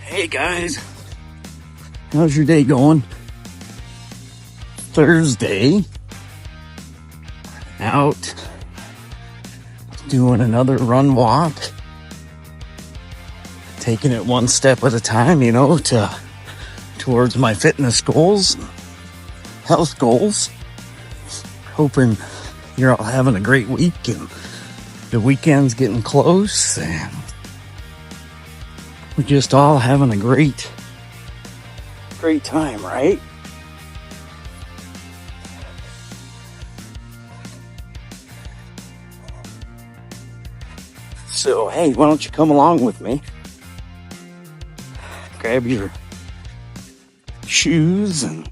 Hey guys, how's your day going? Thursday, out doing another run walk, taking it one step at a time, towards my fitness goals, health goals. Hoping you're all having a great week and the weekend's getting close and we're just all having a great time, right? So, hey, why don't you come along with me? Grab your shoes and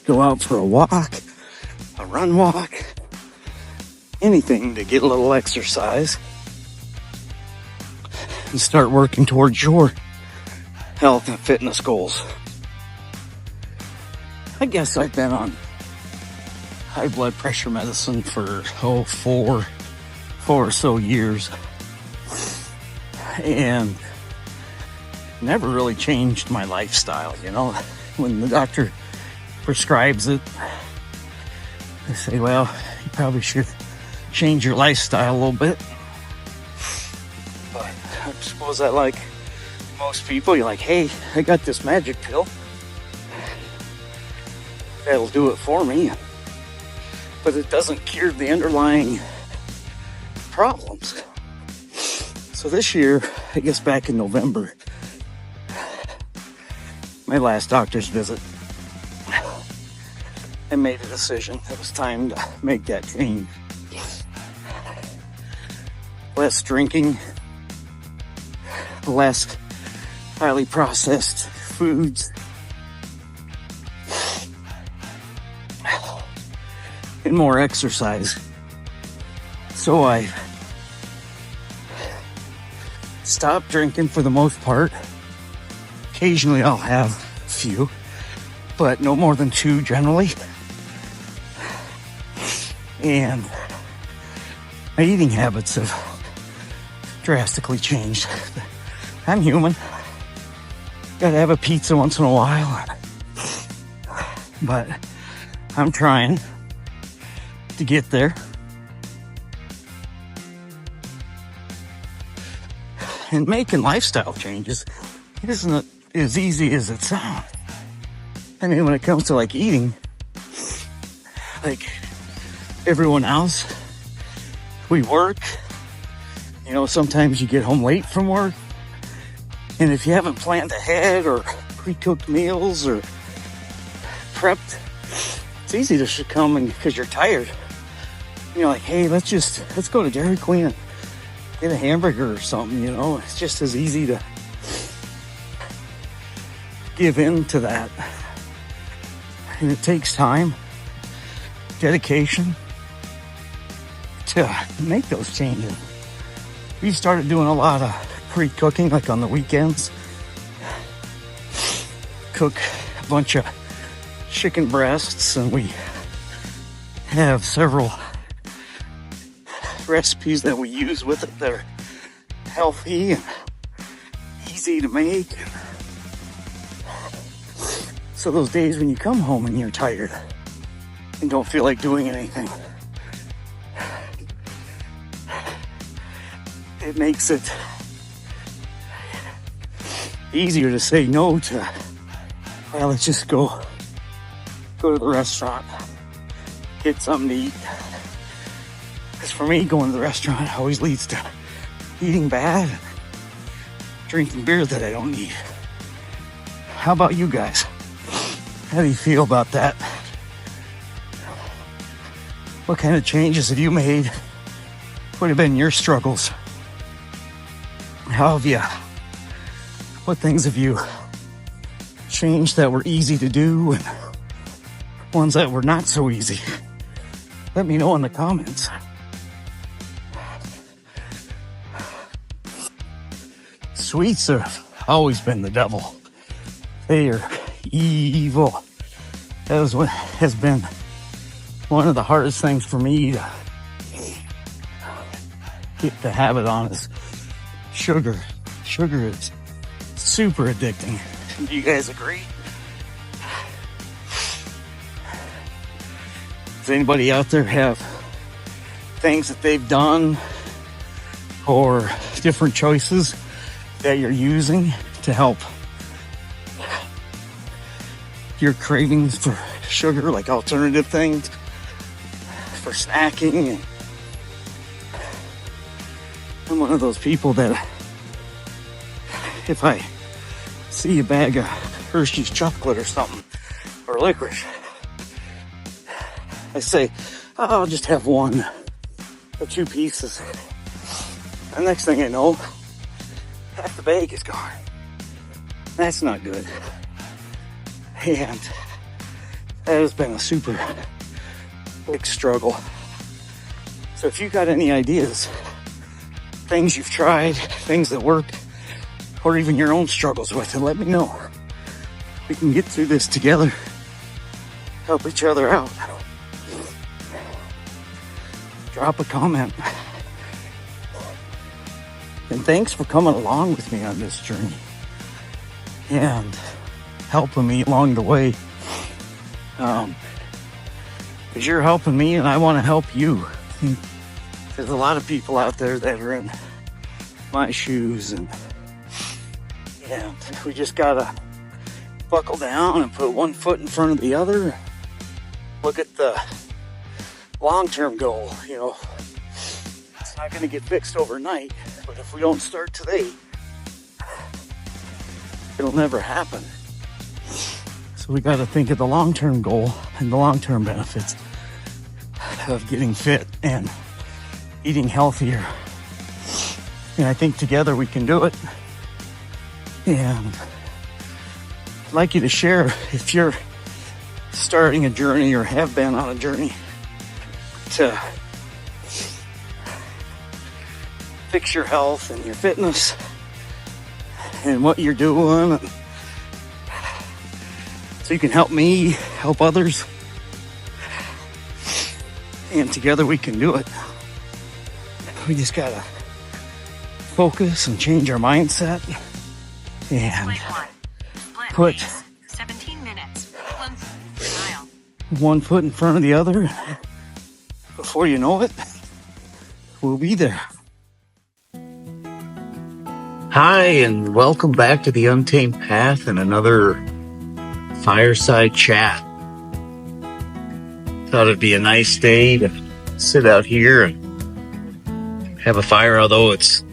go out for a walk, a run walk, anything to get a little exercise and start working towards your health and fitness goals. I guess I've been on high blood pressure medicine for four or so years and never really changed my lifestyle. When the doctor prescribes it, they say, well, you probably should change your lifestyle a little bit. But I suppose that, like most people, you're like, hey, I got this magic pill that'll do it for me, but it doesn't cure the underlying problems. So this year, I guess back in November, my last doctor's visit, I made a decision. It was time to make that change. Less drinking, less highly processed foods, and more exercise. So I stopped drinking for the most part. Occasionally I'll have a few, but no more than 2 generally. And my eating habits have drastically changed. I'm human. Gotta have a pizza once in a while. But I'm trying to get there. And making lifestyle changes isn't as easy as it sounds. I mean, when it comes to like eating, like everyone else, we work, sometimes you get home late from work, and if you haven't planned ahead or pre-cooked meals or prepped, it's easy to succumb because you're tired. You're like, hey, let's go to Dairy Queen and get a hamburger or something, It's just as easy to give in to that. And it takes time, dedication to make those changes. We started doing a lot of pre-cooking, like on the weekends. Cook a bunch of chicken breasts, and we have several recipes that we use with it that are healthy and easy to make. So those days when you come home and you're tired and don't feel like doing anything, it makes it easier to say no to, well, let's just go to the restaurant, get something to eat. Because for me, going to the restaurant always leads to eating bad and drinking beer that I don't need. How about you guys? How do you feel about that? What kind of changes have you made? What have been your struggles? What things have you changed that were easy to do and ones that were not so easy? Let me know in the comments. Sweets have always been the devil. They are evil. That was what has been one of the hardest things for me to get the habit on, is sugar. sugar is super addicting. Do you guys agree? Does anybody out there have things that they've done or different choices that you're using to help your cravings for sugar, like alternative things for snacking? And I'm one of those people that if I see a bag of Hershey's chocolate or something, or licorice, I say, oh, I'll just have one or two pieces. The next thing I know, half the bag is gone. That's not good. And that has been a super big struggle. So if you got any ideas, things you've tried, things that work, or even your own struggles with it, let me know. We can get through this together, help each other out. Drop a comment. And thanks for coming along with me on this journey and helping me along the way. Because you're helping me and I want to help you. There's a lot of people out there that are in my shoes, and we just gotta buckle down and put one foot in front of the other. Look at the long-term goal. It's not going to get fixed overnight, but if we don't start today, it'll never happen. So we got to think of the long-term goal and the long-term benefits of getting fit and eating healthier. And I think together we can do it. And I'd like you to share if you're starting a journey or have been on a journey to fix your health and your fitness and what you're doing, so you can help me, help others, and together we can do it. We just gotta focus and change our mindset and put 17 minutes. One foot in front of the other. Before you know it, we'll be there. Hi, and welcome back to the Untamed Path and another fireside chat. Thought it'd be a nice day to sit out here and have a fire, although it's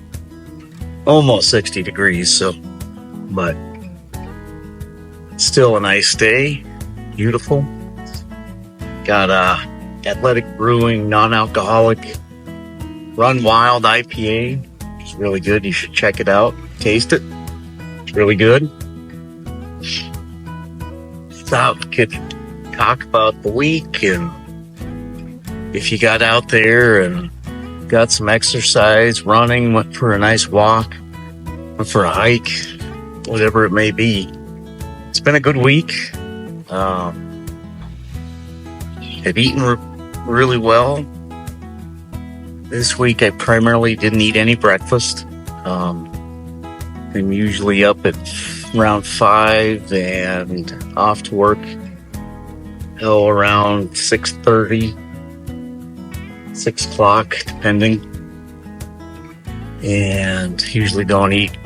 almost 60 degrees, but still a nice day. Beautiful. Got Athletic Brewing non-alcoholic Run Wild IPA. It's really good. You should check it out. Taste it. It's really good. So we could talk about the week, and if you got out there and got some exercise, running, went for a nice walk, went for a hike, whatever it may be. It's been a good week. I've eaten really well. This week I primarily didn't eat any breakfast. I'm usually up at around 5 and off to work around 6:30, 6 o'clock, depending. And usually don't eat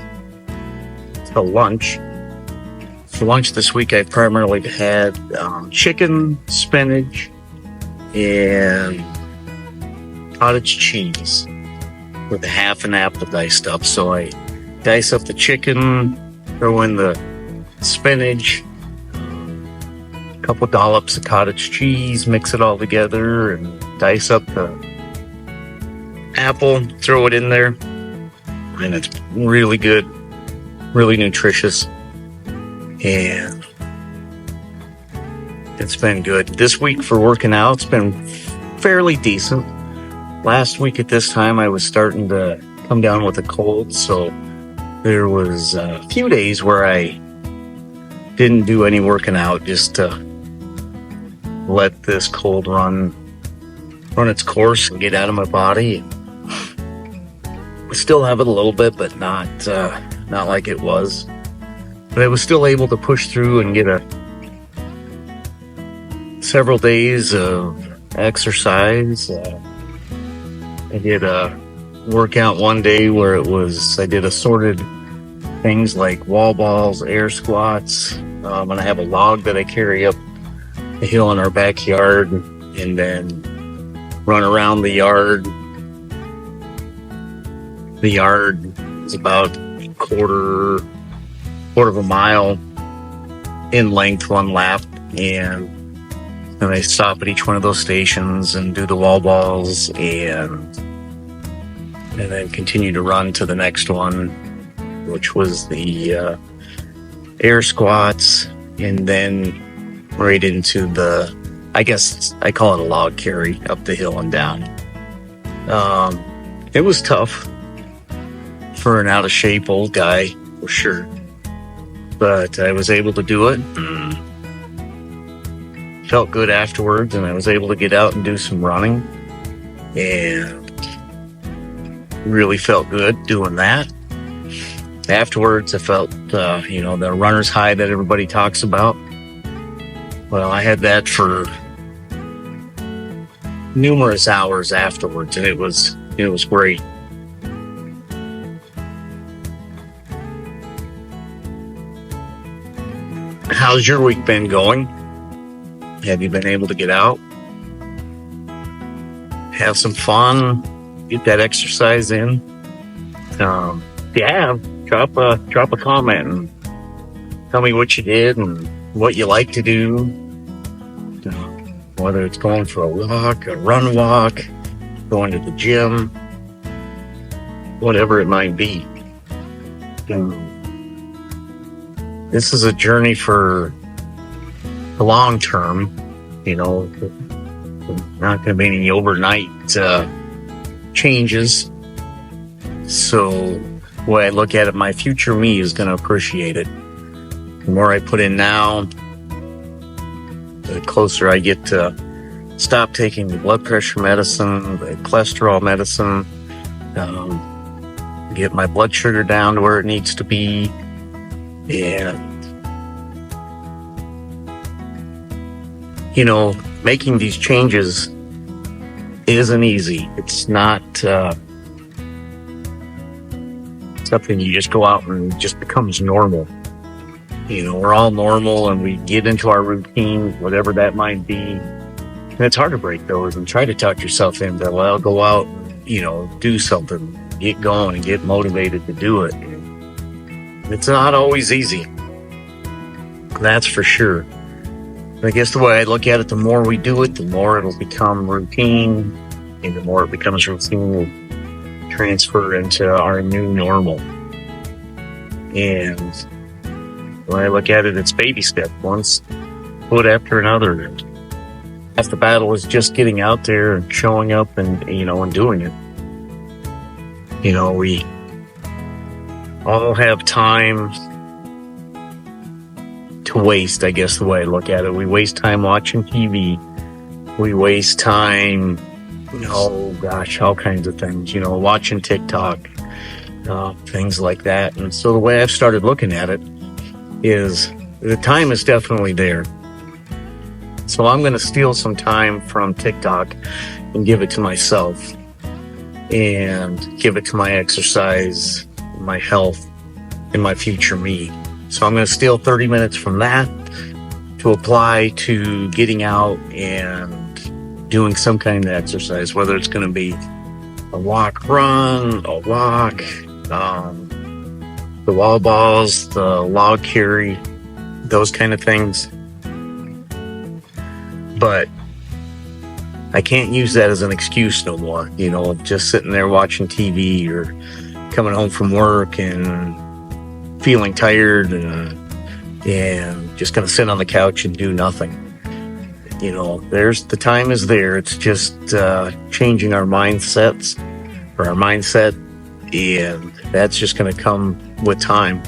till lunch. For lunch this week I primarily had chicken, spinach, and cottage cheese with a half an apple diced up. So I dice up the chicken, throw in the spinach, a couple dollops of cottage cheese, mix it all together, and dice up the apple, throw it in there, and it's really good, really nutritious, and it's been good. This week for working out, it's been fairly decent. Last week at this time, I was starting to come down with a cold, so there was a few days where I didn't do any working out, just to let this cold run its course and get out of my body. I still have it a little bit, but not not like it was. But I was still able to push through and get several days of exercise. I did a workout one day where I did assorted things like wall balls, air squats, and I have a log that I carry up the hill in our backyard and then run around the yard. The yard is about a quarter of a mile in length, one lap, and then I stop at each one of those stations and do the wall balls and then continue to run to the next one, which was the air squats, and then right into I guess I call it a log carry up the hill and down. It was tough for an out of shape old guy, for sure, but I was able to do it. Felt good afterwards, and I was able to get out and do some running, and really felt good doing that. Afterwards, I felt, the runner's high that everybody talks about. Well, I had that for numerous hours afterwards, and it was great. How's your week been going? Have you been able to get out, have some fun, get that exercise in? If you have, drop a comment and tell me what you did and what you like to do. Whether it's going for a walk, a run walk, going to the gym, whatever it might be. This is a journey for the long term, not going to be any overnight changes. So the way I look at it, my future me is going to appreciate it. The more I put in now, the closer I get to stop taking the blood pressure medicine, the cholesterol medicine, get my blood sugar down to where it needs to be. And making these changes isn't easy. It's not something you just go out and it just becomes normal. We're all normal and we get into our routines, whatever that might be. And it's hard to break those and try to talk yourself into, well, go out, do something, get going and get motivated to do it. It's not always easy. That's for sure. I guess the way I look at it, the more we do it, the more it'll become routine, and the more it becomes routine, we'll transfer into our new normal. And when I look at it, it's baby step, one foot after another. Half the battle is just getting out there and showing up and and doing it. We all have time to waste, I guess the way I look at it. We waste time watching TV. We waste time, all kinds of things, watching TikTok, things like that. And so the way I've started looking at it is the time is definitely there. So I'm going to steal some time from TikTok and give it to myself and give it to my exercise, my health, and my future me. So I'm going to steal 30 minutes from that to apply to getting out and doing some kind of exercise, whether it's going to be a walk, run, the wall balls, the log carry, those kind of things. But I can't use that as an excuse no more, just sitting there watching TV or coming home from work and feeling tired and just going to sit on the couch and do nothing. The time is there. It's just changing our mindsets or our mindset, and that's just going to come with time.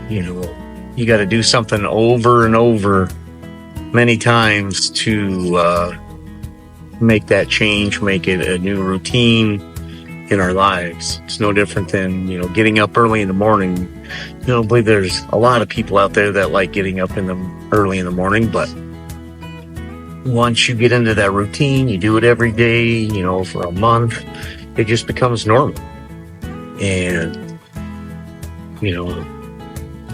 You got to do something over and over many times to make that change, make it a new routine, in our lives. It's no different than, getting up early in the morning. I don't believe there's a lot of people out there that like getting up early in the morning, but once you get into that routine, you do it every day, for a month, it just becomes normal. And,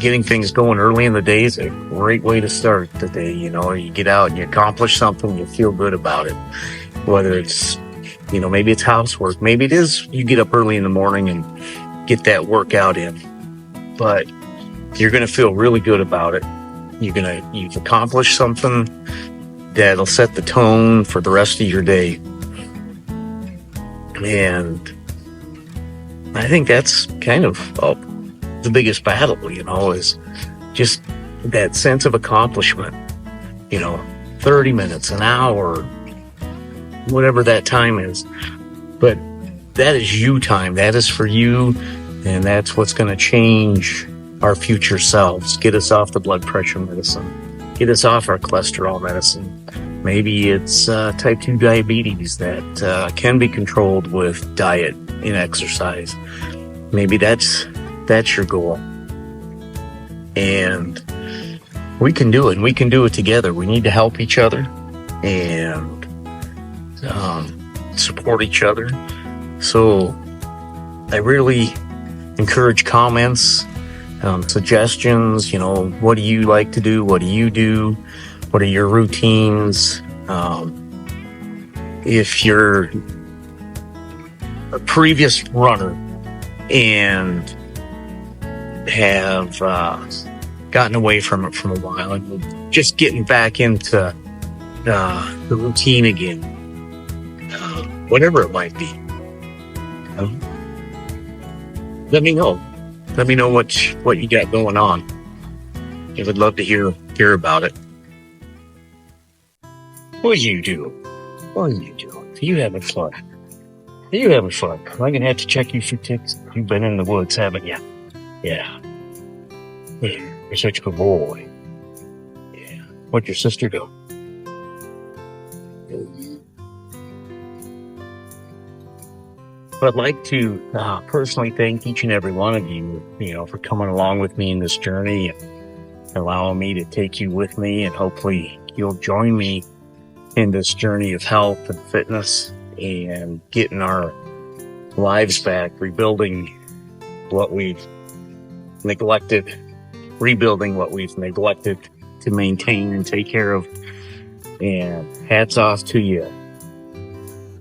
getting things going early in the day is a great way to start the day. You get out and you accomplish something, you feel good about it. Whether it's, maybe it's housework, maybe it is you get up early in the morning and get that workout in. But you're going to feel really good about it. You've accomplished something that'll set the tone for the rest of your day. And I think that's kind of the biggest battle, is just that sense of accomplishment. 30 minutes, an hour, whatever that time is. But that is you time. That is for you. And that's what's going to change our future selves. Get us off the blood pressure medicine. Get us off our cholesterol medicine. Maybe it's type 2 diabetes that can be controlled with diet and exercise. Maybe that's your goal. And we can do it, and we can do it together. We need to help each other and support each other. So I really encourage comments, suggestions. What do you like to do? What do you do? What are your routines? If you're a previous runner and have gotten away from it for a while and just getting back into the routine again, whatever it might be, let me know. Let me know what you got going on. I would love to hear about it. What do you do? What are you doing? Are you having fun? Are you having fun? I'm going to have to check you for ticks. You've been in the woods, haven't you? Yeah. You're such a good boy. Yeah. What'd your sister do? But I'd like to personally thank each and every one of you, for coming along with me in this journey and allowing me to take you with me, and hopefully you'll join me in this journey of health and fitness and getting our lives back, rebuilding what we've neglected, rebuilding what we've neglected to maintain and take care of. And hats off to you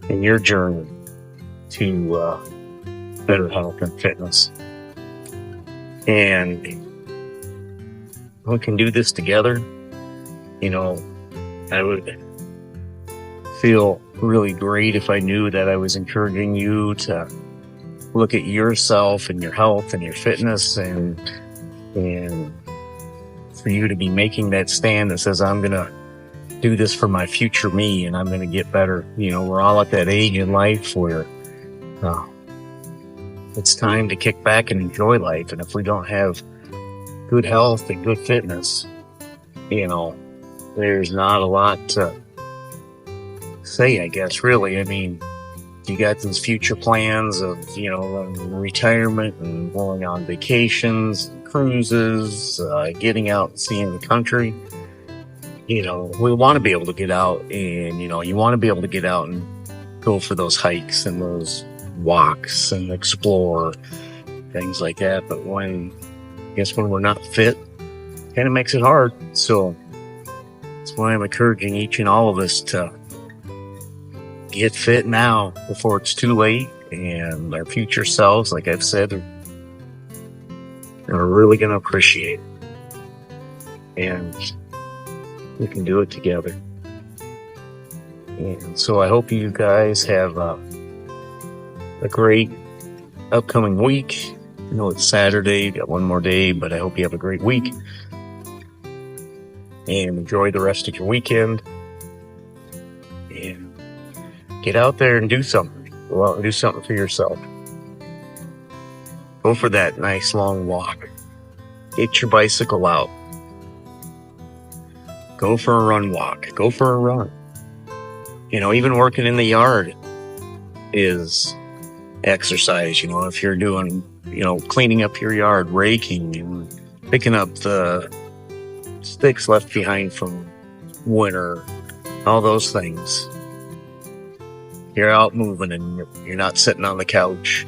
in your journey to better health and fitness. And we can do this together. I would feel really great if I knew that I was encouraging you to look at yourself and your health and your fitness, and for you to be making that stand that says, I'm going to do this for my future me, and I'm going to get better. We're all at that age in life where it's time to kick back and enjoy life. And if we don't have good health and good fitness, there's not a lot to say, I guess, really. I mean, you got these future plans of, retirement and going on vacations, cruises, getting out and seeing the country. We want to be able to get out and, you want to be able to get out and go for those hikes and those walks and explore things like that. But when we're not fit, it kind of makes it hard. So that's why I'm encouraging each and all of us to get fit now before it's too late. And our future selves, like I've said, are really going to appreciate it. And we can do it together. And so I hope you guys have a great upcoming week. I know it's Saturday, you got one more day, but I hope you have a great week. And enjoy the rest of your weekend. And get out there and do something. Go out and do something for yourself. Go for that nice long walk. Get your bicycle out. Go for a run walk. Go for a run. Even working in the yard is exercise. You know, if you're doing, you know, cleaning up your yard, raking and picking up the sticks left behind from winter, all those things. You're out moving and you're not sitting on the couch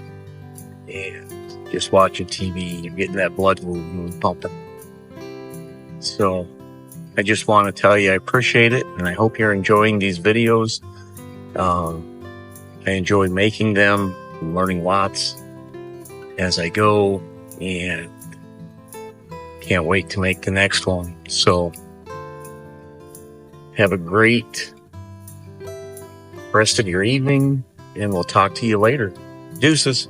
and just watching TV. You're getting that blood moving and pumping. So I just want to tell you I appreciate it, and I hope you're enjoying these videos. I enjoy making them, learning lots as I go, and can't wait to make the next one. So have a great rest of your evening, and we'll talk to you later. Deuces.